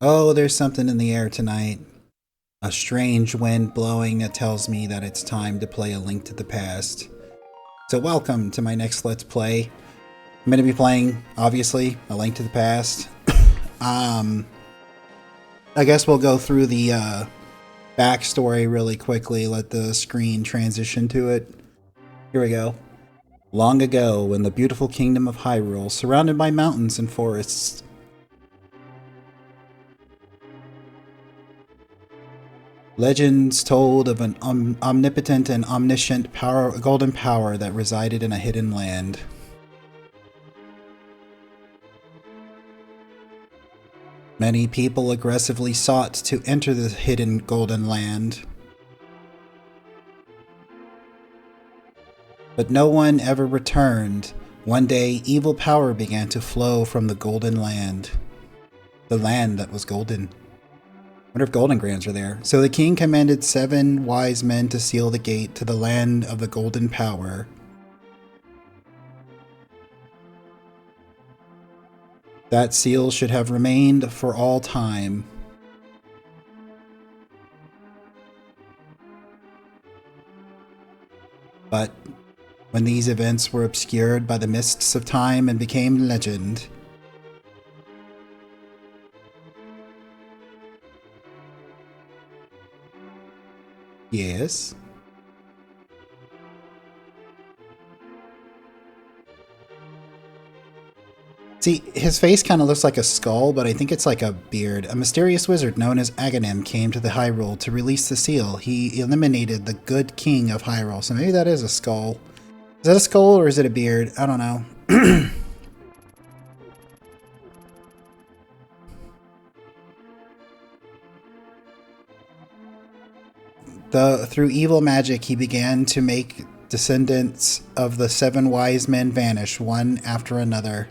Oh, there's something in the air tonight. A strange wind blowing that tells me that it's time to play A Link to the Past. So welcome to my next Let's Play. I'm going to be playing, obviously, A Link to the Past. um, I guess we'll go through the backstory really quickly, let the screen transition to it. Here we go. Long ago, in the beautiful kingdom of Hyrule, surrounded by mountains and forests, legends told of an omnipotent and omniscient golden power that resided in a hidden land. Many people aggressively sought to enter the hidden golden land, but no one ever returned. One day, evil power began to flow from the golden land. The land that was golden. I wonder if golden grands are there. So the king commanded 7 wise men to seal the gate to the land of the golden power. That seal should have remained for all time. But when these events were obscured by the mists of time and became legend, yes. See, his face kind of looks like a skull, but I think it's like a beard. A mysterious wizard known as Aghanim came to the Hyrule to release the seal. He eliminated the good king of Hyrule, so maybe that is a skull. Is that a skull or is it a beard? I don't know. Through evil magic, he began to make descendants of the 7 wise men vanish, one after another.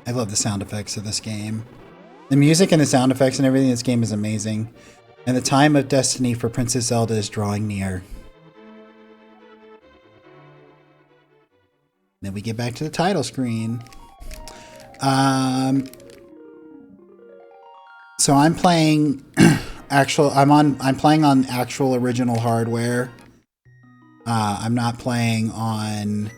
I love the sound effects of this game. The music and the sound effects and everything in this game is amazing. And the time of destiny for Princess Zelda is drawing near. Then we get back to the title screen. So I'm playing I'm playing on actual original hardware. I'm not playing on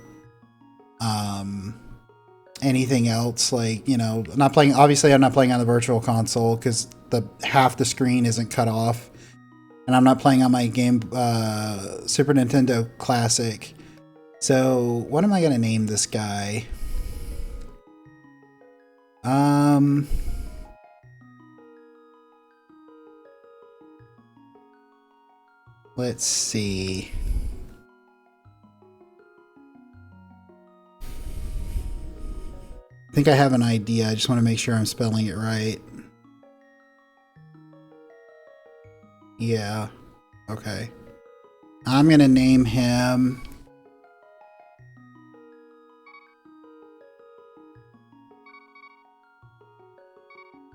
anything else, like, you know, I'm not playing on the virtual console because half the screen isn't cut off, and I'm not playing on my game Super Nintendo Classic. So what am I gonna name this guy? Let's see. I think I have an idea. I just want to make sure I'm spelling it right. Yeah. Okay. I'm going to name him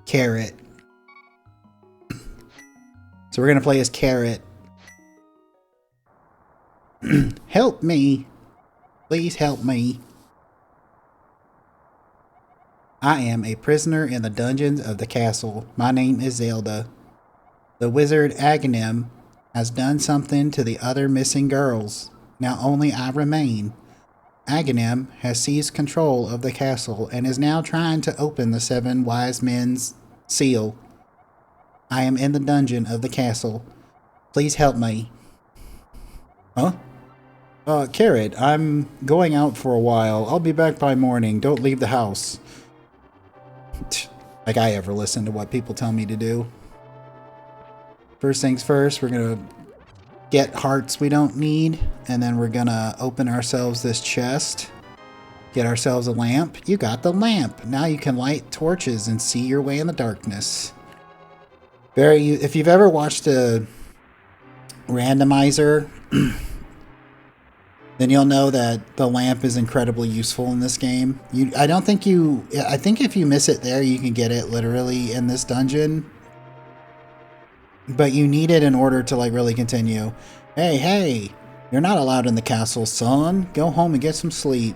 Carrot. So we're going to play as Carrot. Help me. Please help me. I am a prisoner in the dungeons of the castle. My name is Zelda. The wizard Aghanim has done something to the other missing girls. Now only I remain. Aghanim has seized control of the castle and is now trying to open the 7 wise men's seal. I am in the dungeon of the castle. Please help me. Huh? Carrot, I'm going out for a while. I'll be back by morning. Don't leave the house. Like I ever listen to what people tell me to do. First things first, we're gonna get hearts we don't need, and then we're gonna open ourselves this chest. Get ourselves a lamp. You got the lamp. Now you can light torches and see your way in the darkness. If you've ever watched a randomizer, then you'll know that the lamp is incredibly useful in this game. I think if you miss it there, you can get it literally in this dungeon. But you need it in order to, like, really continue. Hey, hey! You're not allowed in the castle, son. Go home and get some sleep.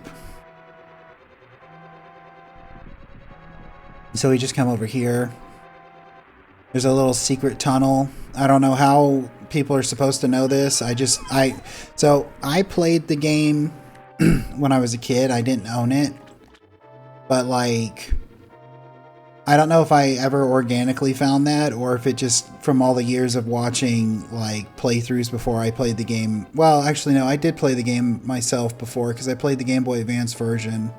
So we just come over here. There's a little secret tunnel. I don't know how people are supposed to know this. So I played the game when I was a kid. I didn't own it. But like, I don't know if I ever organically found that or if it just from all the years of watching like playthroughs before I played the game. Well, actually no, I did play the game myself before because I played the Game Boy Advance version.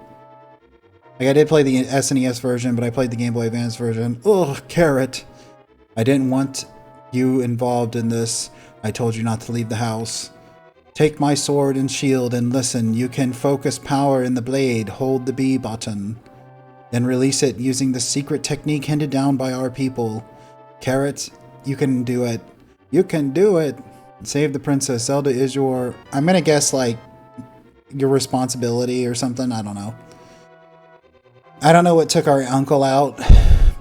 Like I did play the SNES version, but I played the Game Boy Advance version. Ugh, carrot. I didn't want you involved in this. I told you not to leave the house. Take my sword and shield and listen. You can focus power in the blade. Hold the B button. Then release it using the secret technique handed down by our people. Carrot, you can do it. You can do it. Save the princess. Zelda is your... I'm gonna guess like your responsibility or something. I don't know. I don't know what took our uncle out,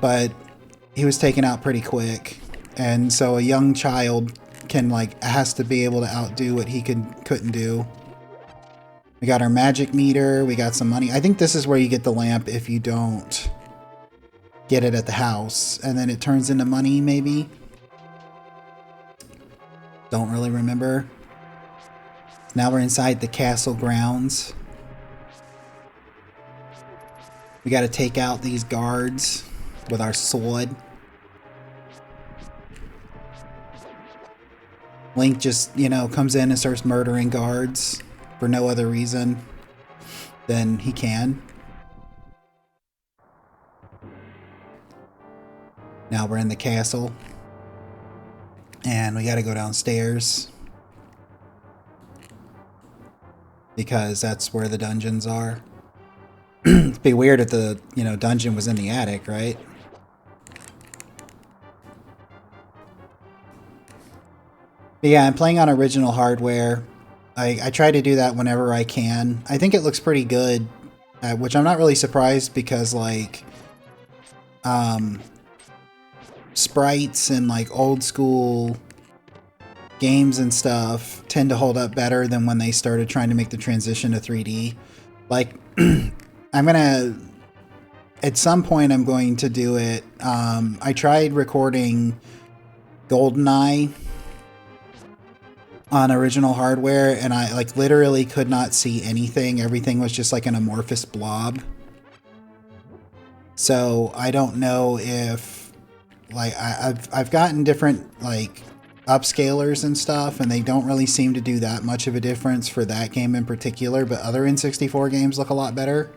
but he was taken out pretty quick. And so a young child has to be able to outdo what he couldn't do. We got our magic meter. We got some money. I think this is where you get the lamp if you don't get it at the house. And then it turns into money, maybe? Don't really remember. Now we're inside the castle grounds. We got to take out these guards with our sword. Link just, comes in and starts murdering guards for no other reason than he can. Now we're in the castle. And we got to go downstairs. Because that's where the dungeons are. It'd be weird if the, dungeon was in the attic, right? But yeah, I'm playing on original hardware. I try to do that whenever I can. I think it looks pretty good, which I'm not really surprised because, sprites and, old school games and stuff tend to hold up better than when they started trying to make the transition to 3D. At some point I'm going to do it. I tried recording GoldenEye on original hardware and I literally could not see anything. Everything was just an amorphous blob. So I don't know if I've gotten different upscalers and stuff, and they don't really seem to do that much of a difference for that game in particular, but other N64 games look a lot better.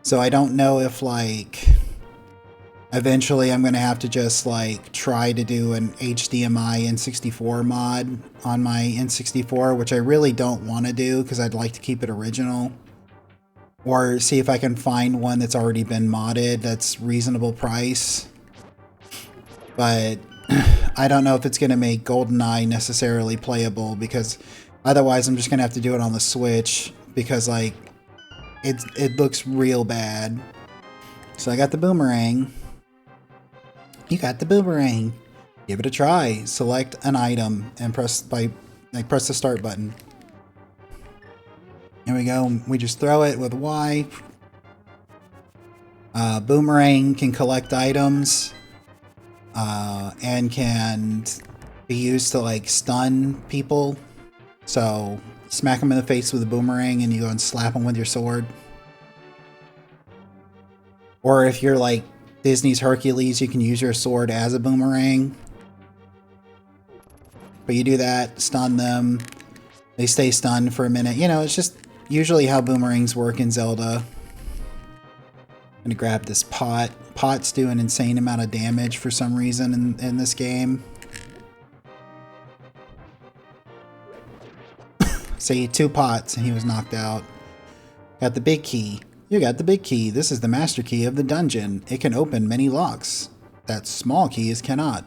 So I don't know if eventually I'm going to have to just try to do an HDMI N64 mod on my N64, which I really don't want to do because I'd like to keep it original. Or see if I can find one that's already been modded that's reasonable price. But I don't know if it's going to make GoldenEye necessarily playable because otherwise I'm just going to have to do it on the Switch because it looks real bad. So I got the boomerang. You got the boomerang. Give it a try. Select an item and press the start button. Here we go. We just throw it with Y. Boomerang can collect items and can be used to stun people. So smack them in the face with a boomerang and you go and slap them with your sword. Or if you're Disney's Hercules, you can use your sword as a boomerang. But you do that, stun them. They stay stunned for a minute. It's just usually how boomerangs work in Zelda. I'm gonna grab this pot. Pots do an insane amount of damage for some reason in this game. See, 2 pots and he was knocked out. Got the big key. You got the big key. This is the master key of the dungeon. It can open many locks that small keys cannot.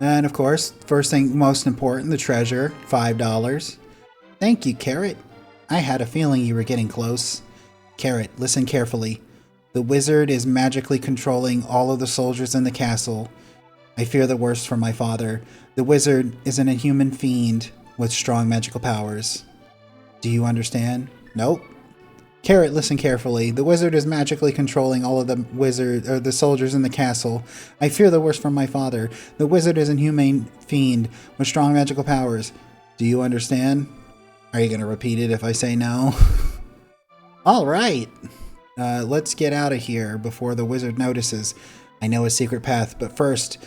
And of course, first thing, most important, the treasure, $5. Thank you, Carrot. I had a feeling you were getting close. Carrot, listen carefully. The wizard is magically controlling all of the soldiers in the castle. I fear the worst for my father. The wizard is an inhuman fiend with strong magical powers. Do you understand? Nope. Carrot, listen carefully. The wizard is magically controlling all of the soldiers in the castle. I fear the worst from my father. The wizard is an inhuman fiend with strong magical powers. Do you understand? Are you going to repeat it if I say no? All right. Let's get out of here before the wizard notices. I know a secret path, but first,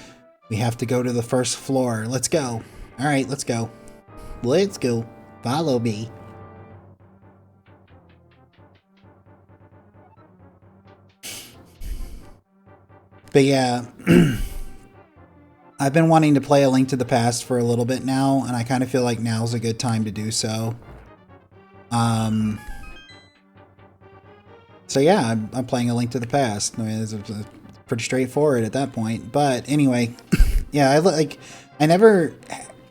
we have to go to the first floor. Let's go. All right, let's go. Let's go. Follow me. But yeah, I've been wanting to play A Link to the Past for a little bit now, and I kind of feel like now's a good time to do so. So yeah, I'm playing A Link to the Past. I mean, it's pretty straightforward at that point. But anyway, yeah, I never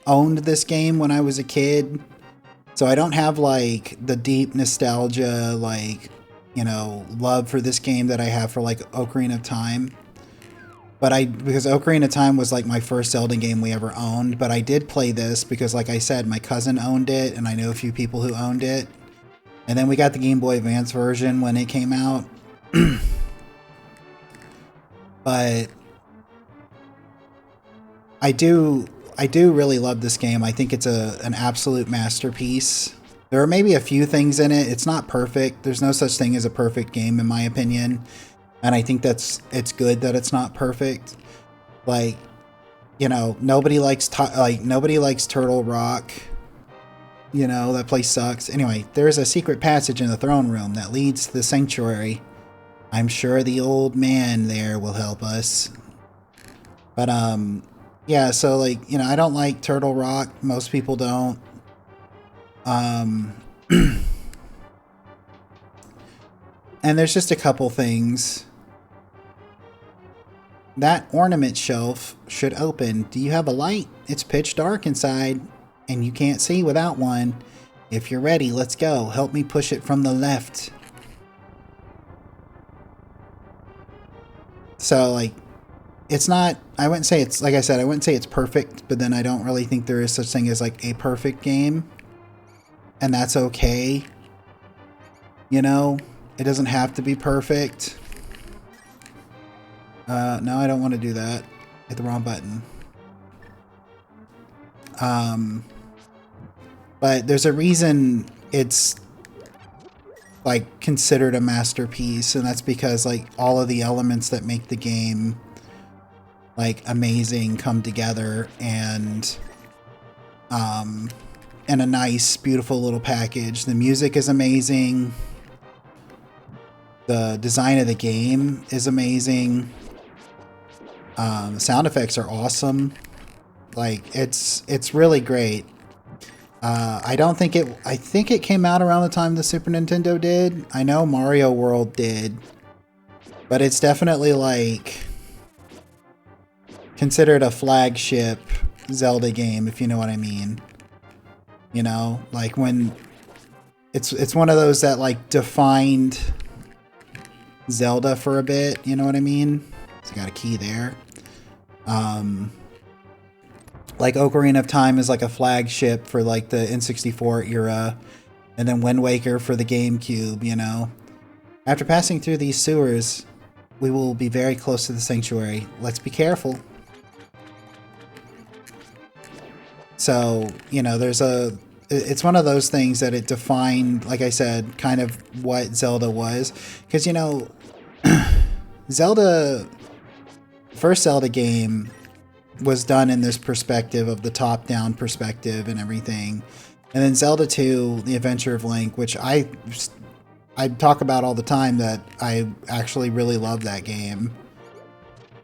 owned this game when I was a kid, so I don't have like the deep nostalgia, like, you know, love for this game that I have for like Ocarina of Time. But because Ocarina of Time was like my first Zelda game we ever owned, but I did play this because, like I said, my cousin owned it, and I know a few people who owned it. And then we got the Game Boy Advance version when it came out. But I do really love this game. I think it's an absolute masterpiece. There are maybe a few things in it. It's not perfect. There's no such thing as a perfect game, in my opinion. And I think it's good that it's not perfect. Like, you know, nobody likes Turtle Rock. You know, that place sucks. Anyway, there's a secret passage in the throne room that leads to the sanctuary. I'm sure the old man there will help us. But yeah, so like, you know, I don't like Turtle Rock. Most people don't. And there's just a couple things. That ornament shelf should open. Do you have a light? It's pitch dark inside, and you can't see without one. If you're ready, let's go. Help me push it from the left. So, like, it's not, I wouldn't say it's, like I said, I wouldn't say it's perfect, but then I don't really think there is such thing as, like, a perfect game. And that's okay. You know, it doesn't have to be perfect. No, I don't want to do that. Hit the wrong button. But there's a reason it's like considered a masterpiece, and that's because like all of the elements that make the game like amazing come together, and in a nice, beautiful little package. The music is amazing. The design of the game is amazing. The sound effects are awesome. Like, it's really great. I think it came out around the time the Super Nintendo did. I know Mario World did. But it's definitely like considered a flagship Zelda game, if you know what I mean. You know, like when it's one of those that like defined Zelda for a bit, you know what I mean? So got a key there. Like Ocarina of Time is like a flagship for like the N64 era, and then Wind Waker for the GameCube, you know. After passing through these sewers, we will be very close to the sanctuary. Let's be careful. So, you know, it's one of those things that it defined, like I said, kind of what Zelda was. Because, you know, first Zelda game was done in this perspective of the top-down perspective and everything. And then Zelda 2, The Adventure of Link, which I talk about all the time, that I actually really love that game.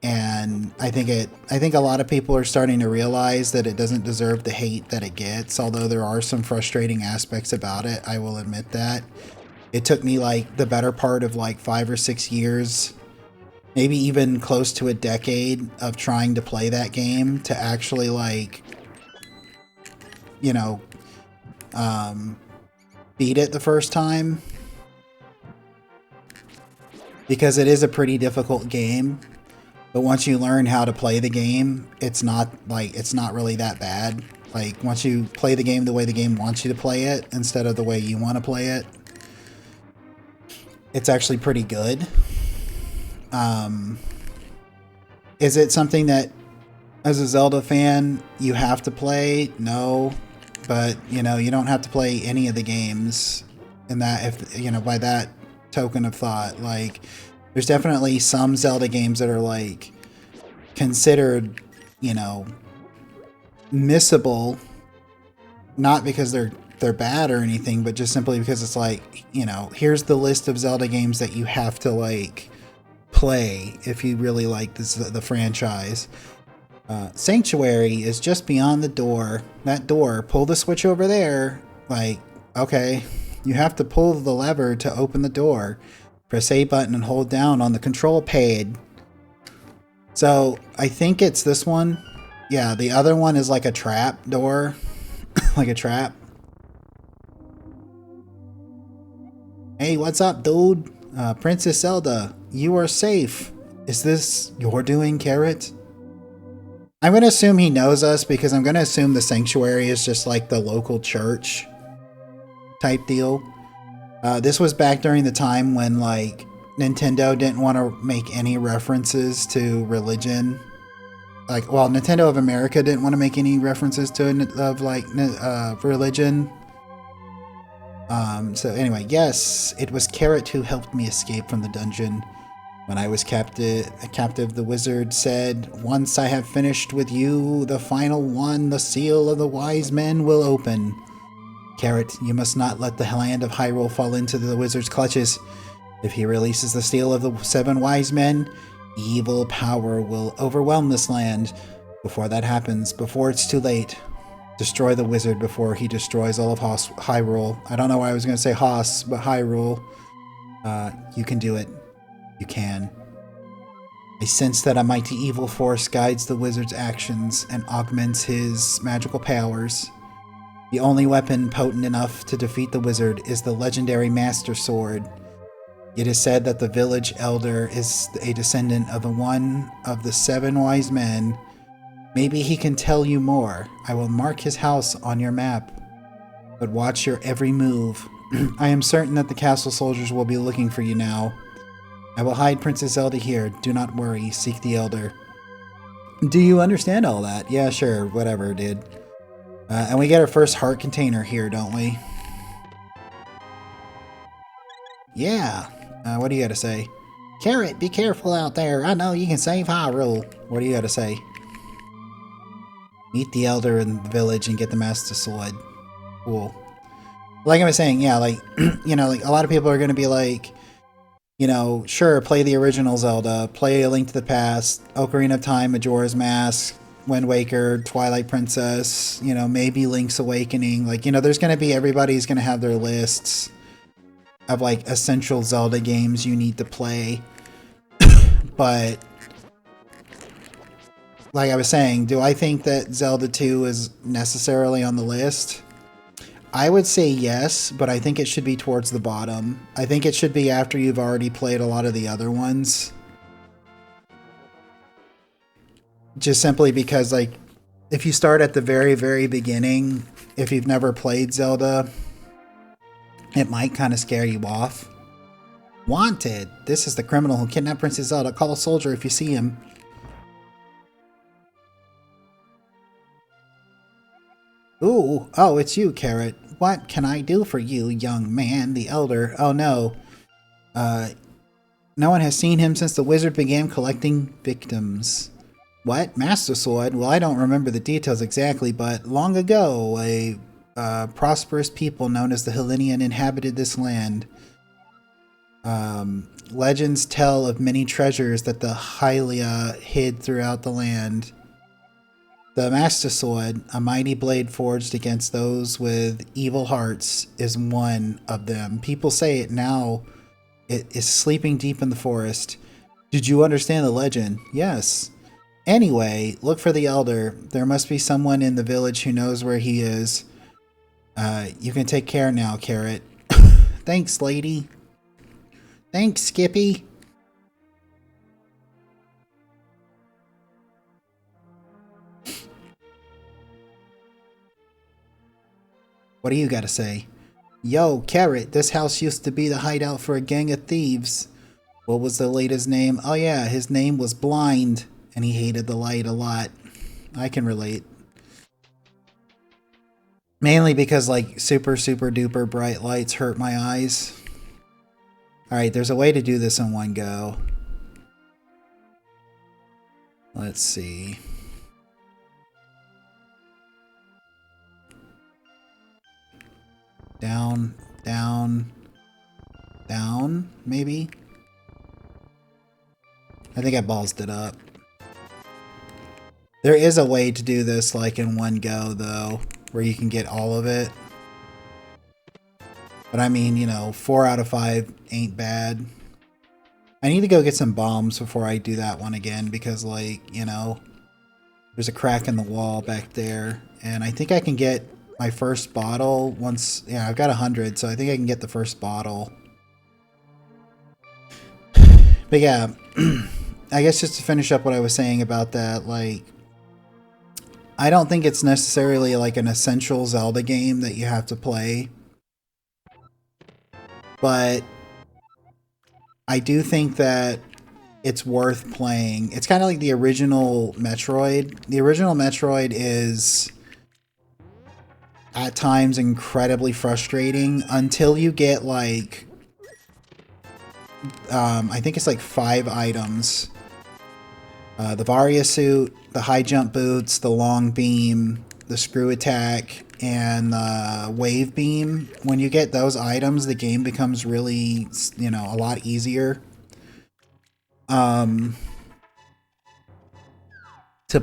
And I think a lot of people are starting to realize that it doesn't deserve the hate that it gets, although there are some frustrating aspects about it, I will admit that. It took me like the better part of like 5 or 6 years, maybe even close to a decade of trying to play that game to actually like, you know, beat it the first time. Because it is a pretty difficult game. But once you learn how to play the game, it's not really that bad. Like, once you play the game the way the game wants you to play it instead of the way you want to play it, it's actually pretty good. Is it something that, as a Zelda fan, you have to play? No. But, you know, you don't have to play any of the games in that, if, you know, by that token of thought. Like, there's definitely some Zelda games that are, like, considered, you know, missable, not because they're bad or anything, but just simply because it's like, you know, here's the list of Zelda games that you have to, like, play if you really like the franchise. Sanctuary is just beyond the door. That door, pull the switch over there. Like, okay, you have to pull the lever to open the door. Press A button and hold down on the control pad. So I think it's this one. Yeah, the other one is like a trap door. Like a trap. Hey, what's up, dude? Princess Zelda, you are safe. Is this your doing, Carrot? I'm going to assume he knows us because I'm going to assume the Sanctuary is just like the local church type deal. This was back during the time when, like, Nintendo didn't want to make any references to religion. Like, well, Nintendo of America didn't want to make any references to religion. So anyway, yes, it was Carrot who helped me escape from the dungeon. When I was captive, the wizard said, "Once I have finished with you, the final one, the seal of the wise men, will open. Carrot, you must not let the land of Hyrule fall into the wizard's clutches. If he releases the seal of the 7 wise men, evil power will overwhelm this land. Before that happens, before it's too late, destroy the wizard before he destroys all of Hyrule." I don't know why I was going to say Hoss, but Hyrule. You can do it. You can. I sense that a mighty evil force guides the wizard's actions and augments his magical powers. The only weapon potent enough to defeat the wizard is the legendary Master Sword. It is said that the village elder is a descendant of one of the 7 wise men. Maybe he can tell you more. I will mark his house on your map. But watch your every move. I am certain that the castle soldiers will be looking for you now. I will hide Princess Zelda here. Do not worry. Seek the elder. Do you understand all that? Yeah, sure. Whatever, dude. And we get our first heart container here, don't we? Yeah. What do you got to say? Carrot, be careful out there. I know you can save Hyrule. What do you got to say? Meet the elder in the village and get the Master Sword. Cool. Like I was saying, yeah, like, you know, like a lot of people are going to be like, you know, sure, play the original Zelda, play A Link to the Past, Ocarina of Time, Majora's Mask, Wind Waker, Twilight Princess, you know, maybe Link's Awakening. Like, you know, there's going to be, everybody's going to have their lists of, like, essential Zelda games you need to play. But, like I was saying, do I think that Zelda 2 is necessarily on the list? I would say yes, but I think it should be towards the bottom. I think it should be after you've already played a lot of the other ones. Just simply because, like, if you start at the very, very beginning, if you've never played Zelda, it might kind of scare you off. Wanted! This is the criminal who kidnapped Princess Zelda. Call a soldier if you see him. Ooh, oh, it's you, Carrot. What can I do for you, young man? The elder. Oh no. No one has seen him since the wizard began collecting victims. What? Master Sword? Well, I don't remember the details exactly, but long ago, a prosperous people known as the Hellenian inhabited this land. Legends tell of many treasures that the Hylia hid throughout the land. The Master Sword, a mighty blade forged against those with evil hearts, is one of them. People say it now. It is sleeping deep in the forest. Did you understand the legend? Yes. Anyway, look for the elder. There must be someone in the village who knows where he is. You can take care now, Carrot. Thanks, lady. Thanks, Skippy. What do you gotta say? Yo, Carrot, this house used to be the hideout for a gang of thieves. What was the leader's name? Oh yeah, his name was Blind, and he hated the light a lot. I can relate. Mainly because, like, super duper bright lights hurt my eyes. Alright, there's a way to do this in one go. Let's see. Down, down, down, maybe? I think I ballsed it up. There is a way to do this, like, in one go, though, where you can get all of it. But I mean, you know, 4 out of 5 ain't bad. I need to go get some bombs before I do that one again, because, like, you know, there's a crack in the wall back there. And I think I can get my first bottle once... Yeah, I've got 100, so I think I can get the first bottle. But yeah, I guess just to finish up what I was saying about that, like... I don't think it's necessarily, like, an essential Zelda game that you have to play. But I do think that it's worth playing. It's kind of like the original Metroid. The original Metroid is at times incredibly frustrating until you get, like, I think it's like 5 items. The Varia suit, the high jump boots, the long beam, the screw attack, and the wave beam. When you get those items, the game becomes really, you know, a lot easier to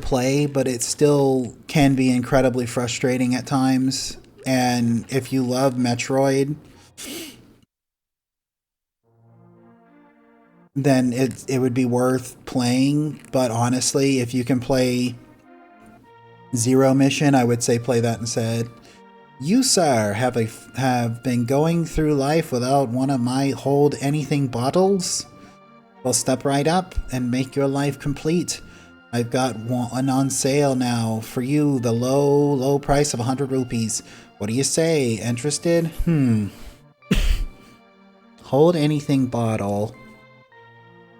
play, but it still can be incredibly frustrating at times. And if you love Metroid, then it would be worth playing. But honestly, if you can play Zero Mission, I would say play that instead. You, sir, have been going through life without one of my hold anything bottles? Well, step right up and make your life complete. I've got one on sale now for you, the low price of 100 rupees. What do you say? Interested? Hold anything bottle.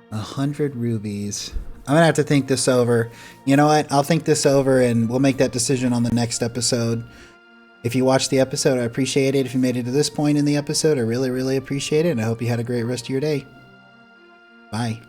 100 rubies. I'm gonna have to think this over. You know what? I'll think this over and we'll make that decision on the next episode. If you watched the episode, I appreciate it. If you made it to this point in the episode, I really appreciate it. And I hope you had a great rest of your day. Bye.